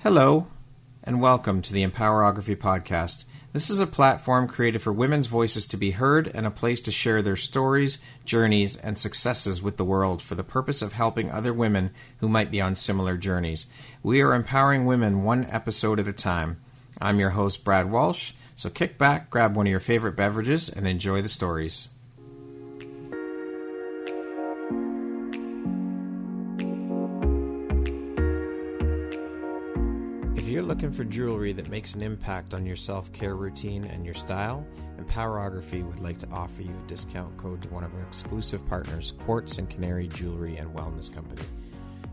Hello, and welcome to the Empowerography Podcast. This is a platform created for women's voices to be heard and a place to share their stories, journeys, and successes with the world for the purpose of helping other women who might be on similar journeys. We are empowering women one episode at a time. I'm your host, Brad Walsh, so kick back, grab one of your favorite beverages, and enjoy the stories. If you're looking for jewelry that makes an impact on your self-care routine and your style, Empowerography would like to offer you a discount code to one of our exclusive partners, Quartz and Canary Jewelry and Wellness Company.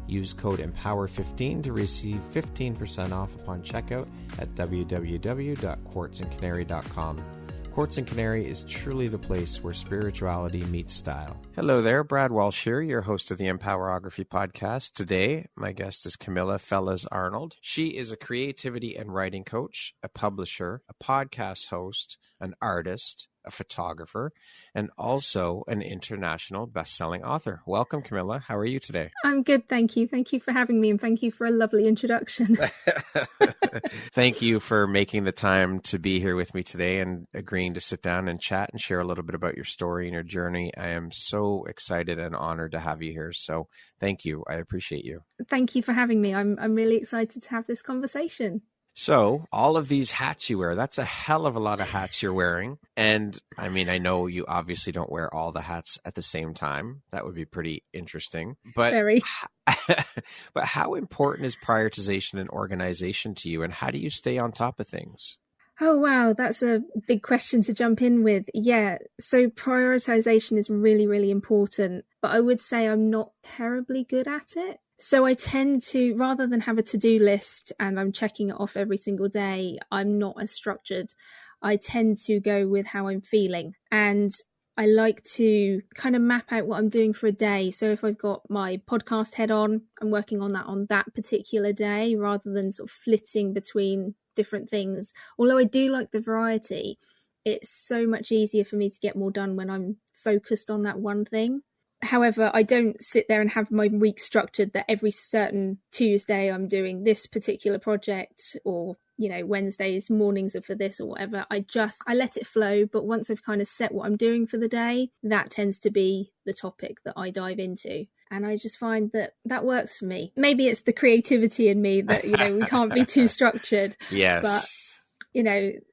Use code EMPOWER15 to receive 15% off upon checkout at www.quartzandcanary.com. Quartz and Canary is truly the place where spirituality meets style. Hello there, Brad Walsh here, your host of the Empowerography Podcast. Today, my guest is Camilla Fellas Arnold. She is a creativity and writing coach, a publisher, a podcast host, an artist, a photographer, and also an international best-selling author. Welcome, Camilla. How are you today? I'm good, thank you. Thank you for having me, and thank you for a lovely introduction. Thank you for making the time to be here with me today and agreeing to sit down and chat and share a little bit about your story and your journey. I am so excited and honored to have you here. So thank you. I appreciate you. Thank you for having me. I'm really excited to have this conversation. So all of these hats you wear, that's a hell of a lot of hats you're wearing. And I mean, I know you obviously don't wear all the hats at the same time. That would be pretty interesting. But, Very. But how important is prioritization and organization to you? And how do you stay on top of things? Oh, wow. That's a big question to jump in with. Yeah. So prioritization is really, really important. But I would say I'm not terribly good at it. So I tend to, rather than have a to-do list and I'm checking it off every single day, I'm not as structured. I tend to go with how I'm feeling. And I like to kind of map out what I'm doing for a day. So if I've got my podcast head on, I'm working on that particular day rather than sort of flitting between different things. Although I do like the variety, it's so much easier for me to get more done when I'm focused on that one thing. However, I don't sit there and have my week structured that every certain Tuesday I'm doing this particular project or, Wednesdays mornings are for this or whatever. I let it flow. But once I've kind of set what I'm doing for the day, that tends to be the topic that I dive into. And I just find that works for me. Maybe it's the creativity in me that, we can't be too structured. Yes. But,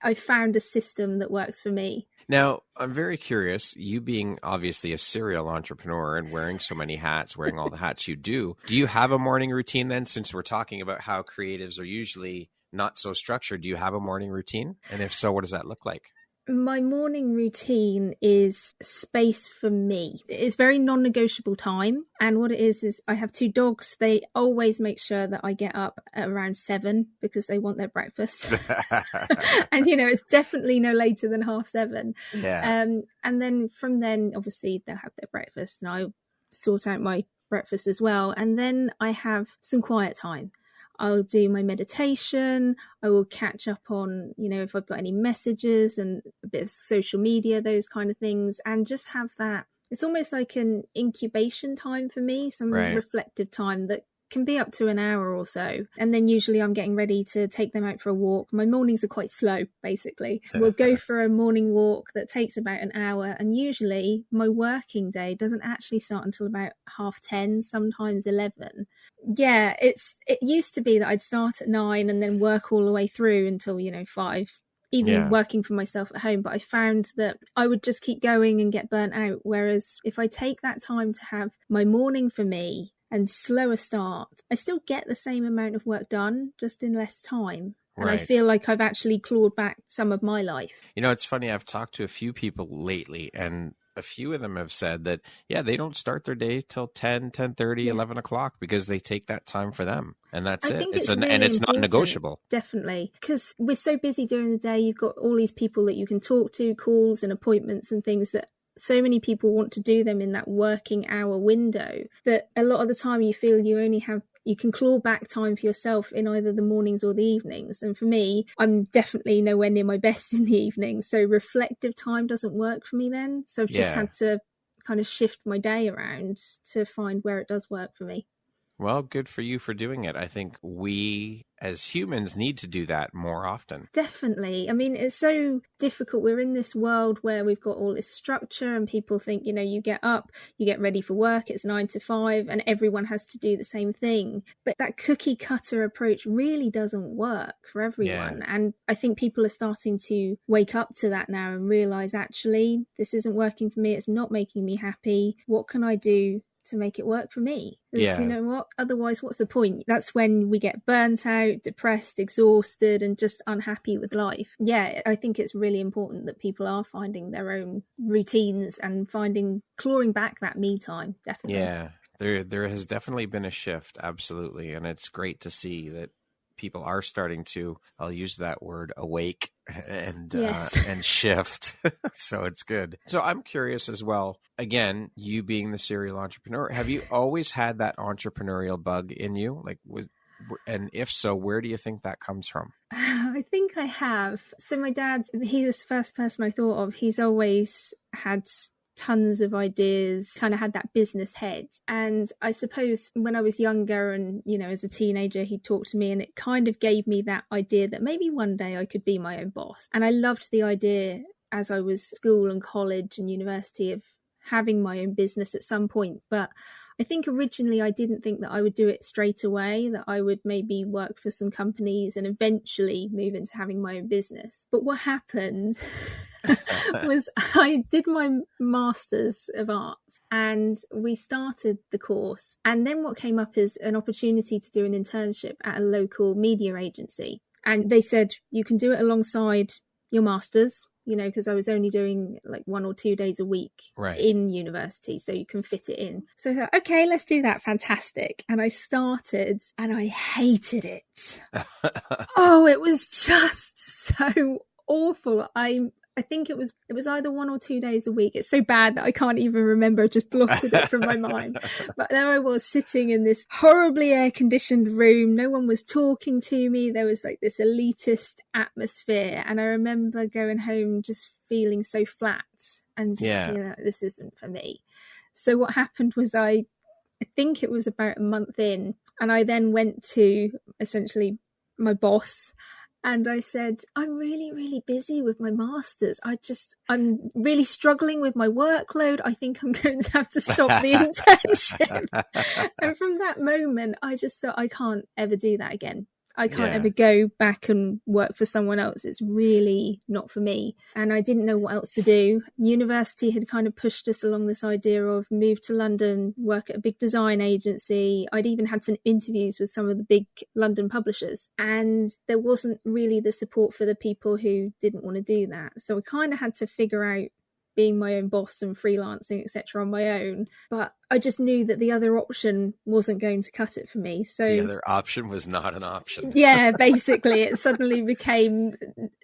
I found a system that works for me. Now, I'm very curious, you being obviously a serial entrepreneur and wearing so many hats, wearing all the hats you do you have a morning routine then, since we're talking about how creatives are usually not so structured? Do you have a morning routine? And if so, what does that look like? My morning routine is space for me. It's very non-negotiable time. And what it is I have 2 dogs. They always make sure that I get up at around 7 because they want their breakfast. And, it's definitely no later than 7:30. Yeah. And then from then, obviously, they'll have their breakfast and I sort out my breakfast as well. And then I have some quiet time. I'll do my meditation. I will catch up on, if I've got any messages and a bit of social media, those kind of things, and just have that. It's almost like an incubation time for me, some reflective time that can be up to an hour or so. And then usually I'm getting ready to take them out for a walk. My mornings are quite slow, basically. We'll go for a morning walk that takes about an hour. And usually my working day doesn't actually start until about 10:30, sometimes 11. Yeah, it used to be that I'd start at 9 and then work all the way through until, 5, even working for myself at home. But I found that I would just keep going and get burnt out. Whereas if I take that time to have my morning for me, and slower start, I still get the same amount of work done, just in less time. And I feel like I've actually clawed back some of my life. It's funny. I've talked to a few people lately, and a few of them have said that, they don't start their day till 10, 10:30, 11 o'clock because they take that time for them. And that's it. It's not negotiable. Definitely. Because we're so busy during the day. You've got all these people that you can talk to, calls and appointments and things that so many people want to do them in that working hour window that a lot of the time you feel you can claw back time for yourself in either the mornings or the evenings. And for me, I'm definitely nowhere near my best in the evenings. So reflective time doesn't work for me then. So I've just had to kind of shift my day around to find where it does work for me. Well, good for you for doing it. I think we as humans need to do that more often. Definitely. I mean, it's so difficult. We're in this world where we've got all this structure and people think, you know, you get up, you get ready for work, it's 9 to 5 and everyone has to do the same thing. But that cookie cutter approach really doesn't work for everyone. Yeah. And I think people are starting to wake up to that now and realize, actually, this isn't working for me. It's not making me happy. What can I do to make it work for me? Because, you know what, otherwise what's the point? That's when we get burnt out, depressed, exhausted, and just unhappy with life. Yeah, I think it's really important that people are finding their own routines and clawing back that me time. Definitely. Yeah, there has definitely been a shift, absolutely, and it's great to see that people are starting to, I'll use that word, awake and and shift. So it's good. So I'm curious as well, again, you being the serial entrepreneur, have you always had that entrepreneurial bug in you? And if so, where do you think that comes from? I think I have. So my dad, he was the first person I thought of. He's always had tons of ideas, kind of had that business head. And I suppose when I was younger and, you know, as a teenager, he'd talk to me and it kind of gave me that idea that maybe one day I could be my own boss. And I loved the idea as I was school and college and university of having my own business at some point. But I think originally I didn't think that I would do it straight away, that I would maybe work for some companies and eventually move into having my own business. But what happened was I did my Masters of Arts and we started the course. And then what came up is an opportunity to do an internship at a local media agency. And they said, you can do it alongside your Masters, you know, because I was only doing like 1 or 2 days a week in university, so you can fit it in. So I thought, okay, let's do that. Fantastic. And I started and I hated it. Oh, it was just so awful. I think it was either 1 or 2 days a week. It's so bad that I can't even remember. I just blotted it from my mind. But there I was sitting in this horribly air-conditioned room. No one was talking to me. There was like this elitist atmosphere. And I remember going home just feeling so flat and just feeling like this isn't for me. So what happened was I think it was about a month in, and I then went to essentially my boss. And I said, I'm really, really busy with my Masters. I'm really struggling with my workload. I think I'm going to have to stop the internship. And from that moment, I just thought, I can't ever do that again. I can't ever go back and work for someone else. It's really not for me. And I didn't know what else to do. University had kind of pushed us along this idea of move to London, work at a big design agency. I'd even had some interviews with some of the big London publishers. And there wasn't really the support for the people who didn't want to do that. So I kind of had to figure out being my own boss and freelancing, etc., on my own. But I just knew that the other option wasn't going to cut it for me. So the other option was not an option. Yeah, basically, it suddenly became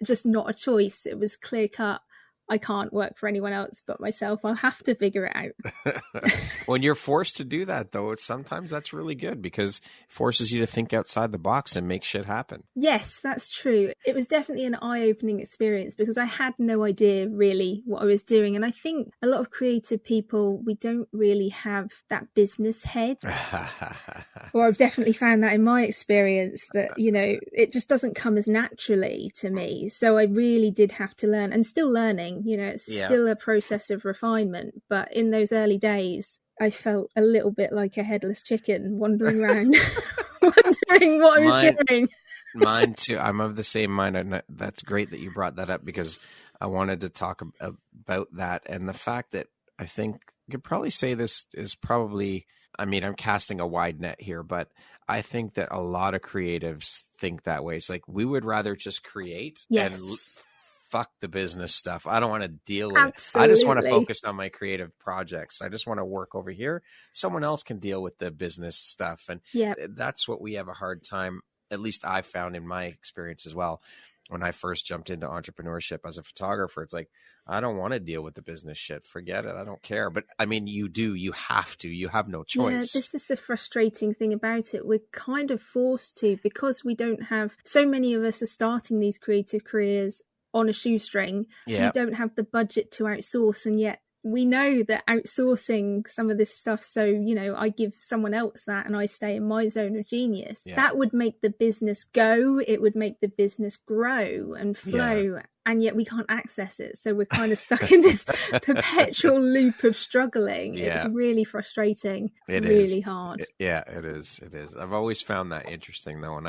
just not a choice. It was clear cut. I can't work for anyone else but myself. I'll have to figure it out. When you're forced to do that, though, sometimes that's really good because it forces you to think outside the box and make shit happen. Yes, that's true. It was definitely an eye-opening experience because I had no idea really what I was doing. And I think a lot of creative people, we don't really have that business head. Well, I've definitely found that in my experience that, you know, it just doesn't come as naturally to me. So I really did have to learn, and still learning. You know, it's still a process of refinement, but in those early days I felt a little bit like a headless chicken wandering around wondering what I was doing. Mine too. I'm of the same mind, and that's great that you brought that up because I wanted to talk about that and the fact that I think you could probably say this is probably, I mean, I'm casting a wide net here, but I think that a lot of creatives think that way. It's like we would rather just create and fuck the business stuff. I don't want to deal with it. I just want to focus on my creative projects. I just want to work over here. Someone else can deal with the business stuff. And that's what we have a hard time, at least I found in my experience as well. When I first jumped into entrepreneurship as a photographer, it's like, I don't want to deal with the business shit. Forget it. I don't care. But I mean, you have to, you have no choice. Yeah, this is the frustrating thing about it. We're kind of forced to, because we don't have, so many of us are starting these creative careers on a shoestring. We don't have the budget to outsource, and yet we know that outsourcing some of this stuff, so, you know, I give someone else that and I stay in my zone of genius, that would make the business go, it would make the business grow and flow, and yet we can't access it. So we're kind of stuck in this perpetual loop of struggling. It's really frustrating. It really is hard. It is. I've always found that interesting, though.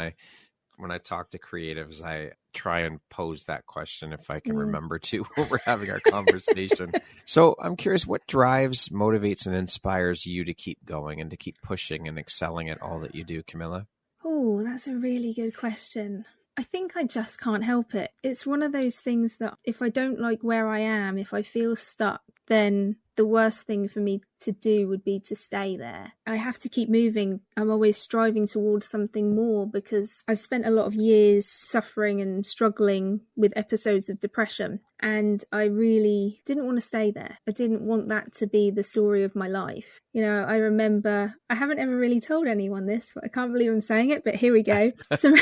When I talk to creatives, I try and pose that question if I can remember to when we're having our conversation. So I'm curious, what drives, motivates, and inspires you to keep going and to keep pushing and excelling at all that you do, Camilla? Oh, that's a really good question. I think I just can't help it. It's one of those things that if I don't like where I am, if I feel stuck, then the worst thing for me to do would be to stay there. I have to keep moving. I'm always striving towards something more because I've spent a lot of years suffering and struggling with episodes of depression, and I really didn't want to stay there. I didn't want that to be the story of my life. You know, I remember, I haven't ever really told anyone this, but I can't believe I'm saying it, but here we go. Some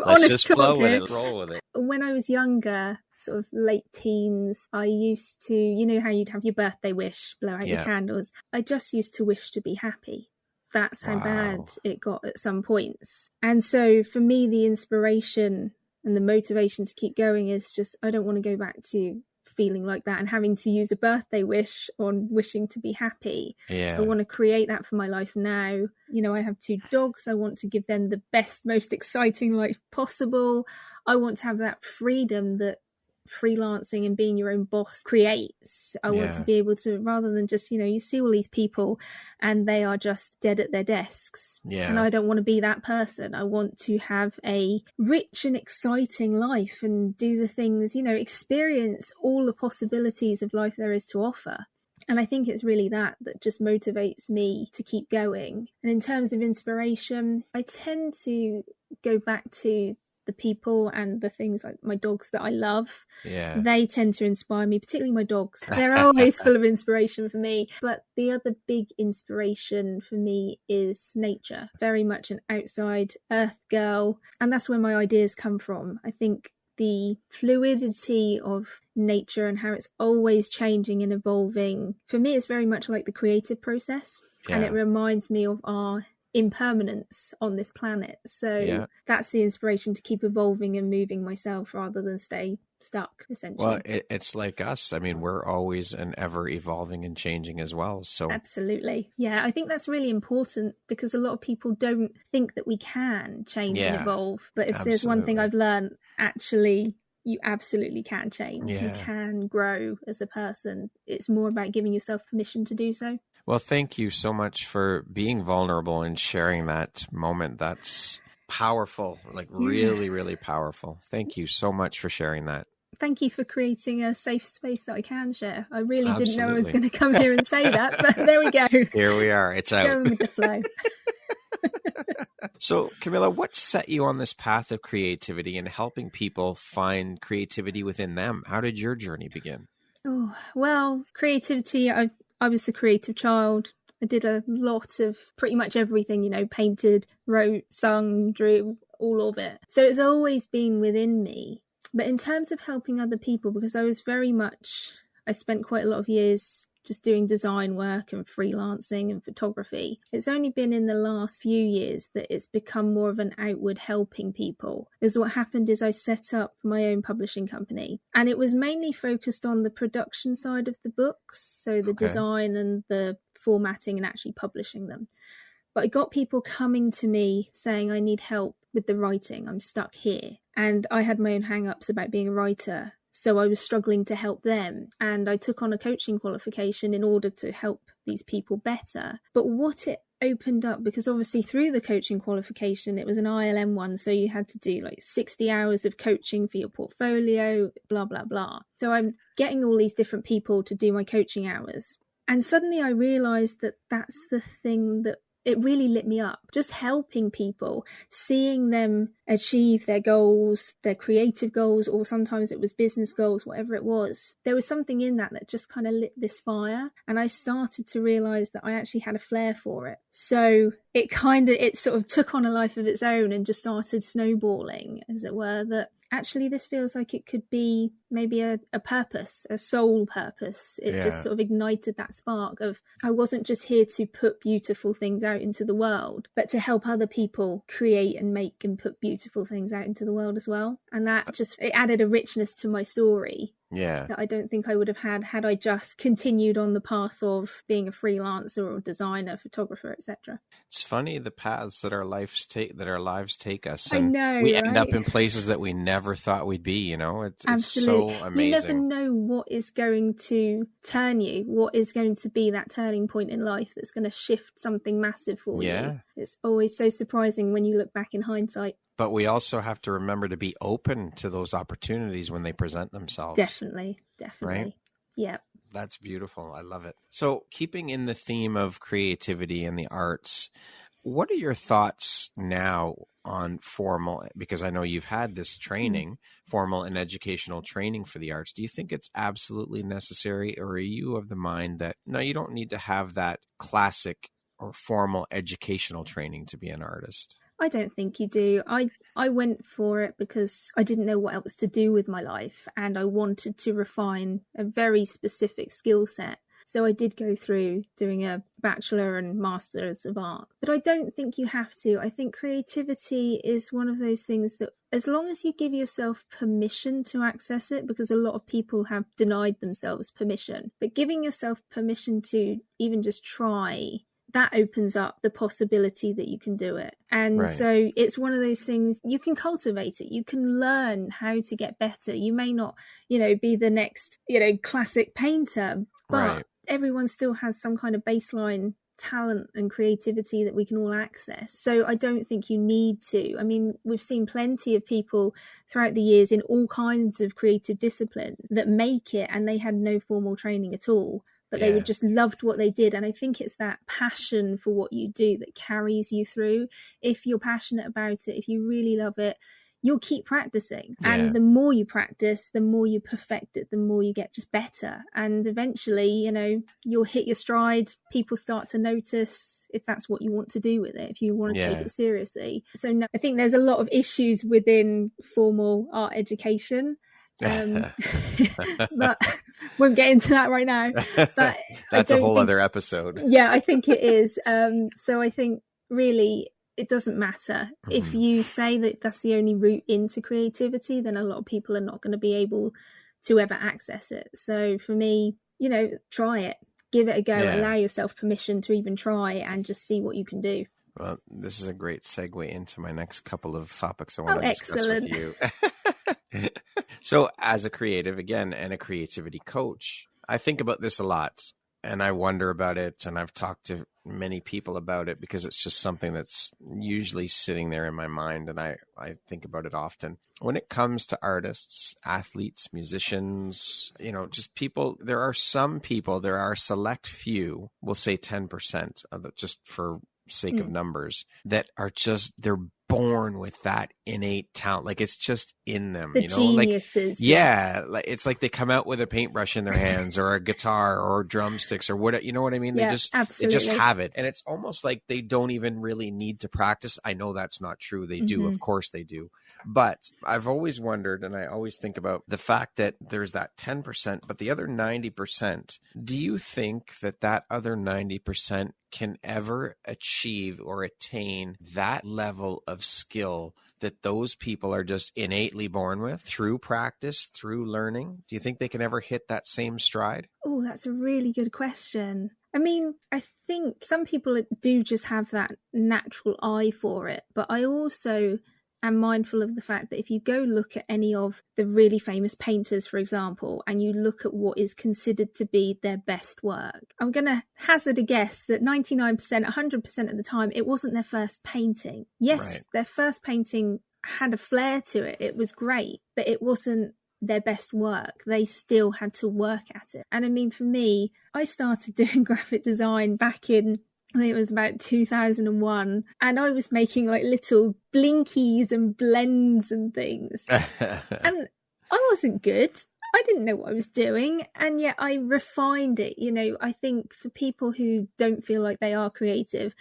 honest talk here. Roll with it. When I was younger, sort of late teens, I used to, you know how you'd have your birthday wish, blow out your candles. I just used to wish to be happy. That's how bad it got at some points. And so for me, the inspiration and the motivation to keep going is just, I don't want to go back to feeling like that and having to use a birthday wish on wishing to be happy. I want to create that for my life now. You know, I have 2 dogs. I want to give them the best, most exciting life possible. I want to have that freedom that freelancing and being your own boss creates. I want to be able to, rather than just, you know, you see all these people and they are just dead at their desks, and I don't want to be that person. I want to have a rich and exciting life and do the things, you know, experience all the possibilities of life there is to offer. And I think it's really that just motivates me to keep going. And in terms of inspiration, I tend to go back to the people and the things like my dogs that I love. They tend to inspire me, particularly my dogs. They're always full of inspiration for me. But the other big inspiration for me is nature. Very much an outside earth girl. And that's where my ideas come from. I think the fluidity of nature and how it's always changing and evolving, for me, it's very much like the creative process. And it reminds me of our impermanence on this planet. So that's the inspiration to keep evolving and moving myself rather than stay stuck, essentially. Well, it's like us. I mean, we're always and ever evolving and changing as well. So absolutely. Yeah, I think that's really important because a lot of people don't think that we can change and evolve. But if there's one thing I've learned, actually, you absolutely can change. You can grow as a person. It's more about giving yourself permission to do so. Well, thank you so much for being vulnerable and sharing that moment. That's powerful, like really, really powerful. Thank you so much for sharing that. Thank you for creating a safe space that I can share. I really didn't know I was going to come here and say that, but there we go. Here we are. It's out. Going with the flow. So, Camilla, what set you on this path of creativity and helping people find creativity within them? How did your journey begin? Oh, well, creativity, I was the creative child. I did a lot of pretty much everything, you know, painted, wrote, sung, drew, all of it. So it's always been within me. But in terms of helping other people, because I spent quite a lot of years just doing design work and freelancing and photography. It's only been in the last few years that it's become more of an outward helping people. Because what happened is I set up my own publishing company, and it was mainly focused on the production side of the books, so the design and the formatting and actually publishing them. But I got people coming to me saying, I need help with the writing, I'm stuck here. And I had my own hang-ups about being a writer. So I was struggling to help them, and I took on a coaching qualification in order to help these people better. But what it opened up, because obviously through the coaching qualification, it was an ILM one, so you had to do like 60 hours of coaching for your portfolio, blah, blah, blah. So I'm getting all these different people to do my coaching hours. And suddenly I realised that that's the thing that it really lit me up. Just helping people, seeing them achieve their goals, their creative goals, or sometimes it was business goals, whatever it was, there was something in that just kind of lit this fire. And I started to realize that I actually had a flair for it. So it sort of took on a life of its own and just started snowballing, as it were, that actually this feels like it could be maybe a purpose, a soul purpose. It just sort of ignited that spark of, I wasn't just here to put beautiful things out into the world, but to help other people create and make and put beautiful things out into the world as well. And that it added a richness to my story. Yeah. That I don't think I would have had I just continued on the path of being a freelancer or designer, photographer, etc. It's funny the paths that our lives take us. And I know, we end up in places that we never thought we'd be, you know. It's so amazing. You never know what is going to turn you, what is going to be that turning point in life that's going to shift something massive for you. It's always so surprising when you look back in hindsight. But we also have to remember to be open to those opportunities when they present themselves. Definitely. Right? Yeah. That's beautiful. I love it. So keeping in the theme of creativity and the arts, what are your thoughts now on formal, because I know you've had this training, formal and educational training for the arts. Do you think it's absolutely necessary, or are you of the mind that, no, you don't need to have that classic or formal educational training to be an artist? I don't think you do. I went for it because I didn't know what else to do with my life, and I wanted to refine a very specific skill set. So I did go through doing a bachelor and masters of art. But I don't think you have to. I think creativity is one of those things that, as long as you give yourself permission to access it, because a lot of people have denied themselves permission, but giving yourself permission to even just try, that opens up the possibility that you can do it. And so it's one of those things, you can cultivate it. You can learn how to get better. You may not, be the next, classic painter, but everyone still has some kind of baseline talent and creativity that we can all access. So I don't think you need to. I mean, we've seen plenty of people throughout the years in all kinds of creative disciplines that make it, and they had no formal training at all. But they would just loved what they did. And I think it's that passion for what you do that carries you through. If you're passionate about it, if you really love it, you'll keep practicing. And the more you practice, the more you perfect it, the more you get just better. And eventually, you'll hit your stride. People start to notice if that's what you want to do with it, if you want to take it seriously. So no, I think there's a lot of issues within formal art education. But won't get into that right now. But that's a whole other episode. Yeah, I think it is. So I think really it doesn't matter. If you say that that's the only route into creativity, then a lot of people are not going to be able to ever access it. So for me, try it, give it a go, allow yourself permission to even try and just see what you can do. Well, this is a great segue into my next couple of topics I want to discuss with you. So as a creative, again, and a creativity coach, I think about this a lot and I wonder about it. And I've talked to many people about it because it's just something that's usually sitting there in my mind. And I think about it often. When it comes to artists, athletes, musicians, just people, there are a select few, we'll say 10% of the, just for sake of numbers, that are just, they're born with that innate talent. Like it's just in them, geniuses. Like it's like they come out with a paintbrush in their hands or a guitar or drumsticks or what, you know what I mean? They just have it. And it's almost like they don't even really need to practice. I know that's not true. They do. Of course they do. But I've always wondered, and I always think about the fact that there's that 10%, but the other 90%, do you think that other 90% can ever achieve or attain that level of skill that those people are just innately born with through practice, through learning? Do you think they can ever hit that same stride? Oh, that's a really good question. I mean, I think some people do just have that natural eye for it, but I also am mindful of the fact that if you go look at any of the really famous painters, for example, and you look at what is considered to be their best work, I'm going to hazard a guess that 99%, 100% of the time, it wasn't their first painting. Yes, their first painting had a flair to it. It was great, but it wasn't their best work. They still had to work at it. And I mean, for me, I started doing graphic design back in I think it was about 2001, and I was making like little blinkies and blends and things. And I wasn't good. I didn't know what I was doing, and yet I refined it. I think for people who don't feel like they are creative,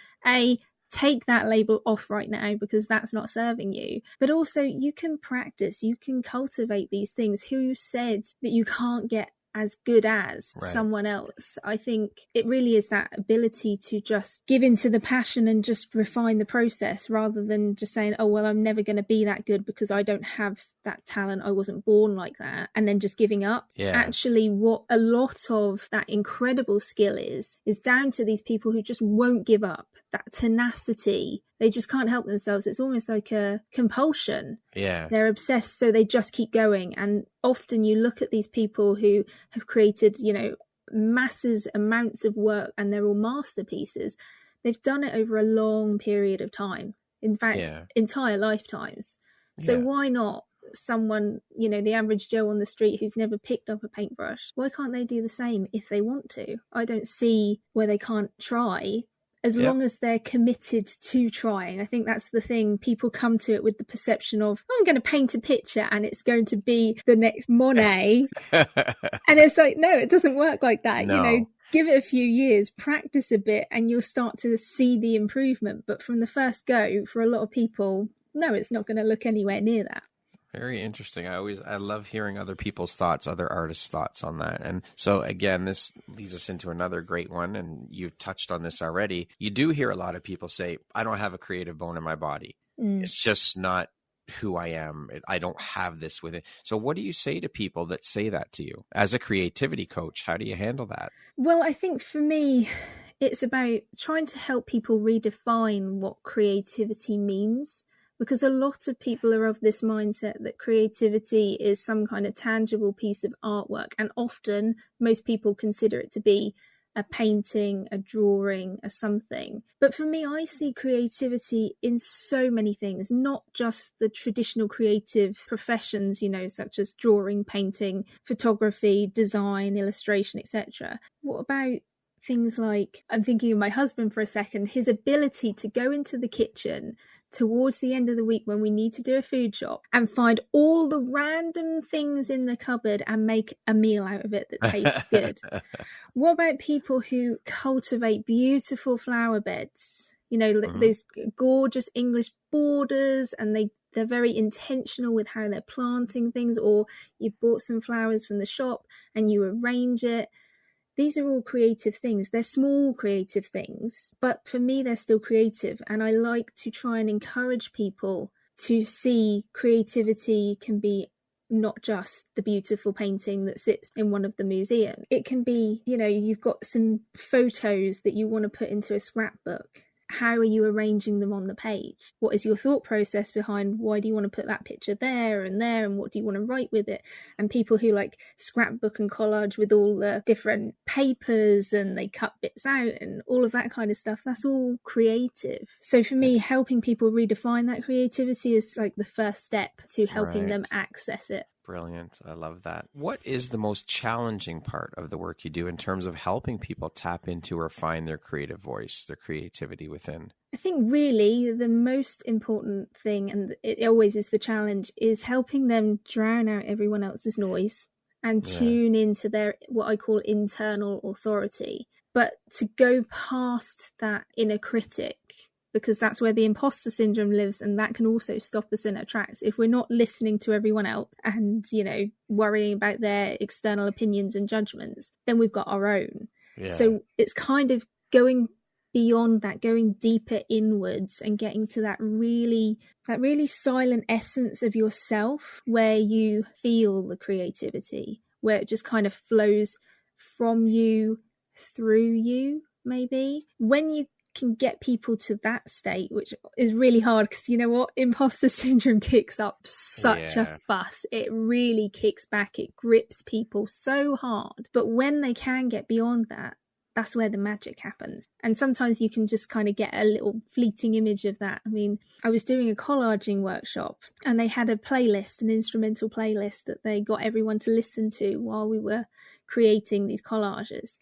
take that label off right now, because that's not serving you. But also, you can practice, you can cultivate these things. Who said that you can't get as good as someone else? I think it really is that ability to just give into the passion and just refine the process, rather than just saying, oh, well, I'm never going to be that good because I don't have that talent, I wasn't born like that, and then just giving up. Actually, what a lot of that incredible skill is down to these people who just won't give up, that tenacity. They just can't help themselves. It's almost like a compulsion. They're obsessed, so they just keep going. And often you look at these people who have created, masses, amounts of work, and they're all masterpieces. They've done it over a long period of time. In fact, entire lifetimes. So why not someone, the average Joe on the street who's never picked up a paintbrush? Why can't they do the same if they want to? I don't see where they can't try, as long as they're committed to trying. I think that's the thing. People come to it with the perception of, oh, I'm going to paint a picture and it's going to be the next Monet. And it's like, no, it doesn't work like that. No. Give it a few years, practice a bit, and you'll start to see the improvement. But from the first go, for a lot of people, no, it's not going to look anywhere near that. Very interesting. I love hearing other people's thoughts, other artists' thoughts on that. And so again, this leads us into another great one. And you've touched on this already. You do hear a lot of people say, I don't have a creative bone in my body. It's just not who I am. I don't have this with it. So what do you say to people that say that to you? As a creativity coach, how do you handle that? Well, I think for me, it's about trying to help people redefine what creativity means. Because a lot of people are of this mindset that creativity is some kind of tangible piece of artwork. And often most people consider it to be a painting, a drawing, a something. But for me, I see creativity in so many things, not just the traditional creative professions, such as drawing, painting, photography, design, illustration, etc. What about things like, I'm thinking of my husband for a second, his ability to go into the kitchen towards the end of the week when we need to do a food shop and find all the random things in the cupboard and make a meal out of it that tastes good. What about people who cultivate beautiful flower beds? Those gorgeous English borders, and they're very intentional with how they're planting things, or you've bought some flowers from the shop and you arrange it. These are all creative things. They're small creative things, but for me, they're still creative. And I like to try and encourage people to see creativity can be not just the beautiful painting that sits in one of the museums. It can be, you've got some photos that you want to put into a scrapbook. How are you arranging them on the page? What is your thought process behind why do you want to put that picture there, and what do you want to write with it? And people who like scrapbook and collage with all the different papers and they cut bits out and all of that kind of stuff, that's all creative. So for me, helping people redefine that creativity is like the first step to helping them access it. Brilliant. I love that. What is the most challenging part of the work you do in terms of helping people tap into or find their creative voice, their creativity within? I think really the most important thing, and it always is the challenge, is helping them drown out everyone else's noise and tune into their, what I call internal authority. But to go past that inner critic, because that's where the imposter syndrome lives, and that can also stop us in our tracks. If we're not listening to everyone else and, worrying about their external opinions and judgments, then we've got our own. So it's kind of going beyond that, going deeper inwards and getting to that really silent essence of yourself where you feel the creativity, where it just kind of flows from you, through you, maybe. When you can get people to that state, which is really hard because imposter syndrome kicks up such a fuss. It really kicks back, it grips people so hard. But when they can get beyond that, that's where the magic happens. And sometimes you can just kind of get a little fleeting image of that. I mean, I was doing a collaging workshop and they had a playlist, an instrumental playlist that they got everyone to listen to while we were creating these collages.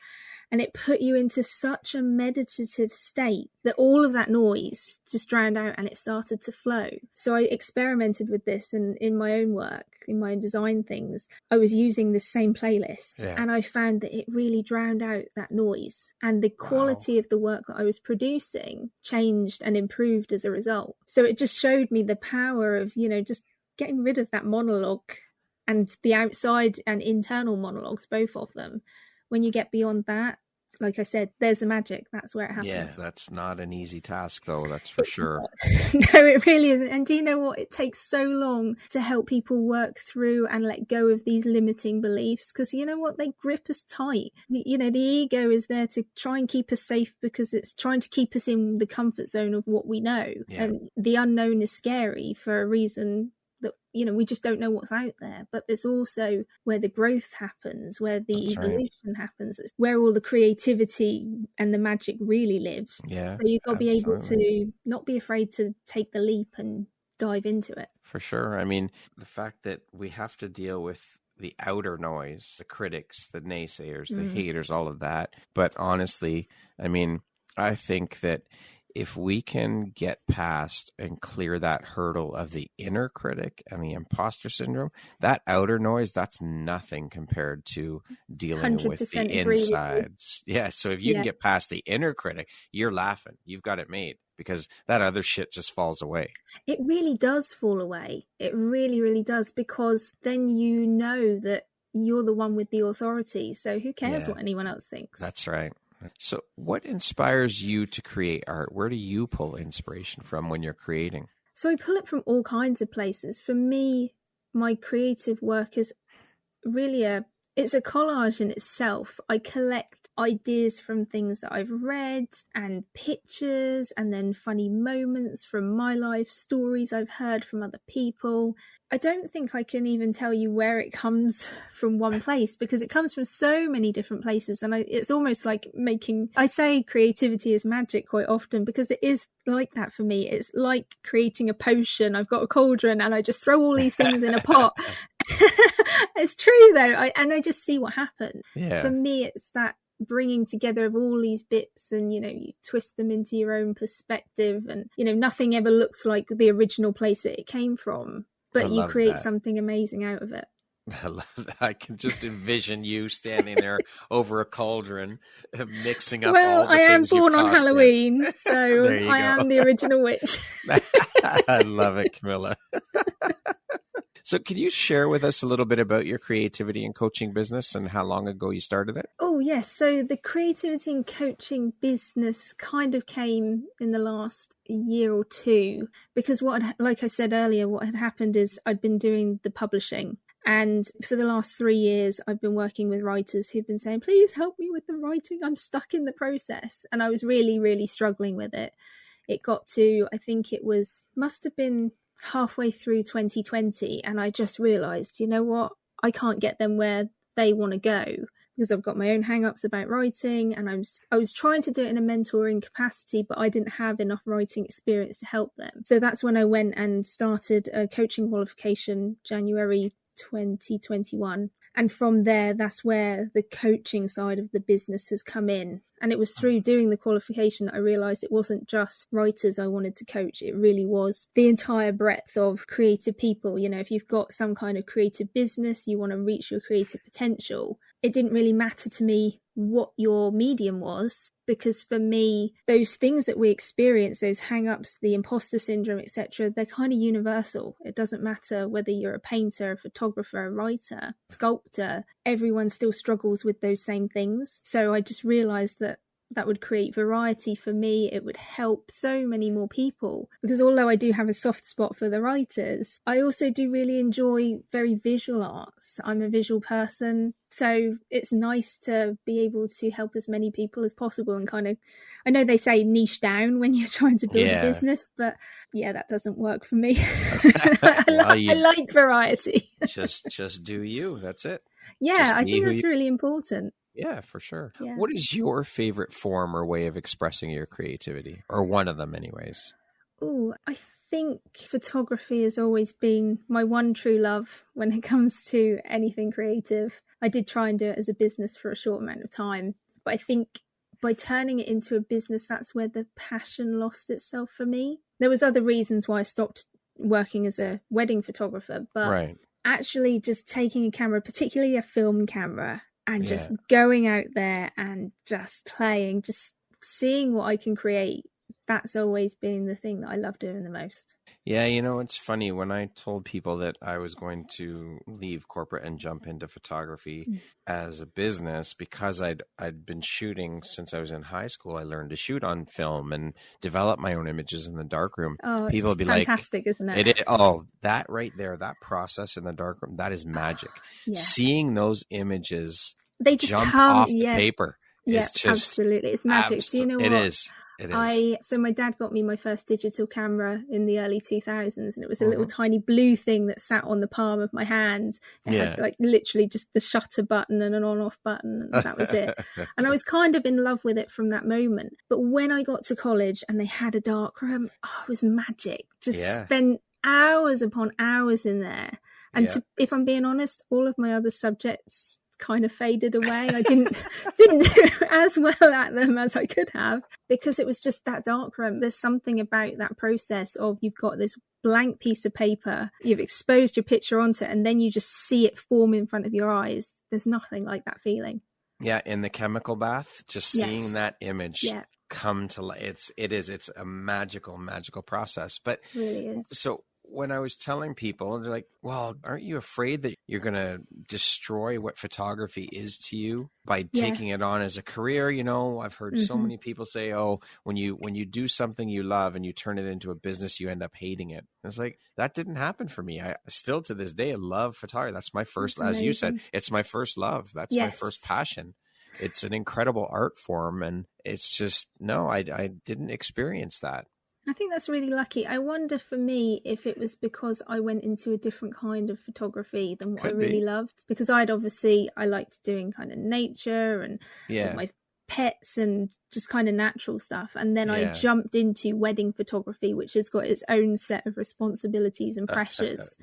and it put you into such a meditative state that all of that noise just drowned out and it started to flow. So I experimented with this, and in my own work, in my own design things, I was using the same playlist, and I found that it really drowned out that noise, and the quality of the work that I was producing changed and improved as a result. So it just showed me the power of, you know, just getting rid of that monologue and the outside and internal monologues, both of them. When you get beyond that, like I said, there's the magic. That's where it happens. Yeah, that's not an easy task, though. That's for sure. No, it really isn't. And do you know what? It takes so long to help people work through and let go of these limiting beliefs, because you know what? They grip us tight. You know, the ego is there to try and keep us safe because it's trying to keep us in the comfort zone of what we know. Yeah. And the unknown is scary for a reason that, you know, we just don't know what's out there. But there's also where the growth happens, where the evolution happens. It's where all the creativity and the magic really lives. Yeah, so you've got to be able to not be afraid to take the leap and dive into it. For sure. I mean, the fact that we have to deal with the outer noise, the critics, the naysayers, the haters, all of that. But honestly, I mean, I think that if we can get past and clear that hurdle of the inner critic and the imposter syndrome, that outer noise, that's nothing compared to dealing with the insides. Yeah. So if you can get past the inner critic, you're laughing. You've got it made, because that other shit just falls away. It really does fall away. It really, really does, because then you know that you're the one with the authority. So who cares what anyone else thinks? That's right. So what inspires you to create art? Where do you pull inspiration from when you're creating? So I pull it from all kinds of places. For me, my creative work is really it's a collage in itself. I collect ideas from things that I've read and pictures, and then funny moments from my life, stories I've heard from other people. I don't think I can even tell you where it comes from one place, because it comes from so many different places. And it's almost like I say creativity is magic quite often, because it is like that for me. It's like creating a potion. I've got a cauldron and I just throw all these things in a pot. It's true though. I just see what happens. Yeah. For me, it's that bringing together of all these bits, and you know, you twist them into your own perspective, and you know, nothing ever looks like the original place that it came from, but you create something amazing out of it. I love that. I can just envision you standing there over a cauldron, mixing up all the things. Well, I am born on Halloween, so I am the original witch. I love it, Camilla. So can you share with us a little bit about your creativity and coaching business and how long ago you started it? Oh, yes. So the creativity and coaching business kind of came in the last year or two, because like I said earlier, what had happened is I'd been doing the publishing. And for the last 3 years, I've been working with writers who've been saying, please help me with the writing. I'm stuck in the process. And I was really, really struggling with it. It got to, I think must have been halfway through 2020. And I just realized, you know what? I can't get them where they want to go, because I've got my own hang-ups about writing. And I was trying to do it in a mentoring capacity, but I didn't have enough writing experience to help them. So that's when I went and started a coaching qualification, January 2021. And from there, that's where the coaching side of the business has come in. And it was through doing the qualification that I realised it wasn't just writers I wanted to coach. It really was the entire breadth of creative people. You know, if you've got some kind of creative business, you want to reach your creative potential, it didn't really matter to me what your medium was, because for me, those things that we experience, those hang-ups, the imposter syndrome, etc., they're kind of universal. It doesn't matter whether you're a painter, a photographer, a writer, sculptor, everyone still struggles with those same things. So I just realised that would create variety for me. It would help so many more people, because although I do have a soft spot for the writers, I also do really enjoy very visual arts. I'm a visual person, so it's nice to be able to help as many people as possible and kind of, I know they say niche down when you're trying to build a business, but yeah, that doesn't work for me. I like variety. just do you. That's it. Yeah, I think that's really important. Yeah, for sure. Yeah. What is your favorite form or way of expressing your creativity? Or one of them anyways? Oh, I think photography has always been my one true love when it comes to anything creative. I did try and do it as a business for a short amount of time. But I think by turning it into a business, that's where the passion lost itself for me. There was other reasons why I stopped working as a wedding photographer, but actually just taking a camera, particularly a film camera, and just going out there and just playing, just seeing what I can create. That's always been the thing that I love doing the most. Yeah, you know, it's funny. When I told people that I was going to leave corporate and jump into photography as a business, because I'd been shooting since I was in high school, I learned to shoot on film and develop my own images in the darkroom. Oh, people would be fantastic, like, isn't it? That right there, that process in the darkroom, that is magic. Yeah. Seeing those images they just jump come off the paper. Yeah, it's just absolutely. It's magic. Do you know what? It is. So my dad got me my first digital camera in the early 2000s, and it was a little tiny blue thing that sat on the palm of my hand. It had like literally just the shutter button and an on-off button, and that was it. And I was kind of in love with it from that moment. But when I got to college and they had a darkroom, it was magic. Just spent hours upon hours in there. And if I'm being honest, all of my other subjects kind of faded away. I didn't do as well at them as I could have, because it was just that darkroom. There's something about that process of you've got this blank piece of paper, you've exposed your picture onto it, and then you just see it form in front of your eyes. There's nothing like that feeling. Yeah, in the chemical bath, just seeing that image come to life. It's a magical process. But it really is. So when I was telling people, they're like, well, aren't you afraid that you're going to destroy what photography is to you by taking it on as a career? You know, I've heard so many people say, oh, when you do something you love and you turn it into a business, you end up hating it. It's like, that didn't happen for me. I still to this day love photography. That's my first, as you said, it's my first love. That's my first passion. It's an incredible art form. And it's just, no, I didn't experience that. I think that's really lucky. I wonder for me if it was because I went into a different kind of photography than what I really loved. Because I liked doing kind of nature and my pets and just kind of natural stuff. And then I jumped into wedding photography, which has got its own set of responsibilities and pressures.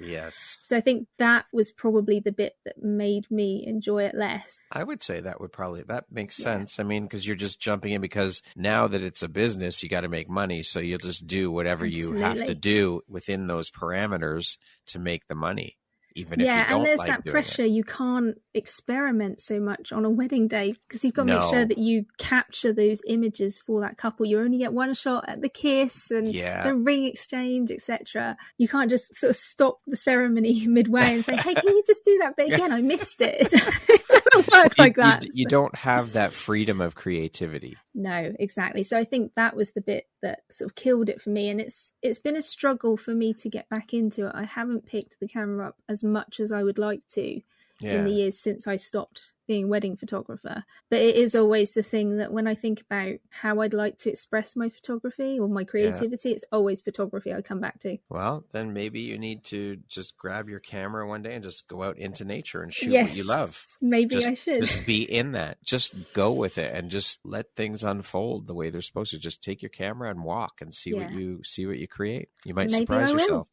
So I think that was probably the bit that made me enjoy it less. I would say that makes sense. I mean, because you're just jumping in, because now that it's a business, you got to make money. So you'll just do whatever you have to do within those parameters to make the money. Even if you don't, and there's that pressure. You can't experiment so much on a wedding day, because you've got to make sure that you capture those images for that couple. You only get one shot at the kiss and the ring exchange, etc. You can't just sort of stop the ceremony midway and say, hey, can you just do that bit again? I missed it. It doesn't work like that. You don't have that freedom of creativity. No, exactly. So I think that was the bit that sort of killed it for me. And it's been a struggle for me to get back into it. I haven't picked the camera up as much as I would like to in the years since I stopped being a wedding photographer. But it is always the thing that when I think about how I'd like to express my photography or my creativity, it's always photography I come back to. Well, then maybe you need to just grab your camera one day and just go out into nature and shoot what you love. Maybe I should. Just be in that. Just go with it and just let things unfold the way they're supposed to. Just take your camera and walk and see what you create. You might surprise yourself.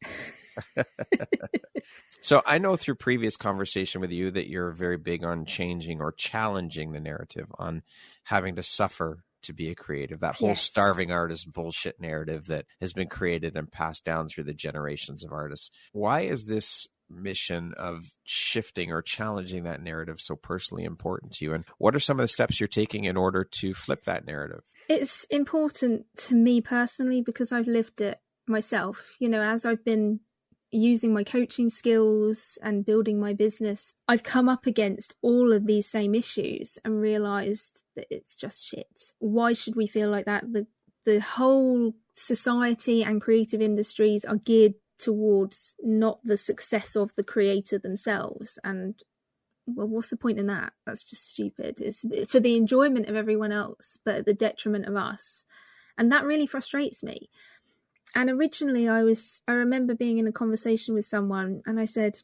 So I know through previous conversation with you that you're very big on changing or challenging the narrative, on having to suffer to be a creative. That whole starving artist bullshit narrative that has been created and passed down through the generations of artists. Why is this mission of shifting or challenging that narrative so personally important to you? And what are some of the steps you're taking in order to flip that narrative? It's important to me personally because I've lived it myself. You know, as I've been using my coaching skills and building my business, I've come up against all of these same issues and realized that it's just shit. Why should we feel like that? The whole society and creative industries are geared towards not the success of the creator themselves. And well, what's the point in that? That's just stupid. It's for the enjoyment of everyone else, but at the detriment of us. And that really frustrates me. And originally I remember being in a conversation with someone and I said,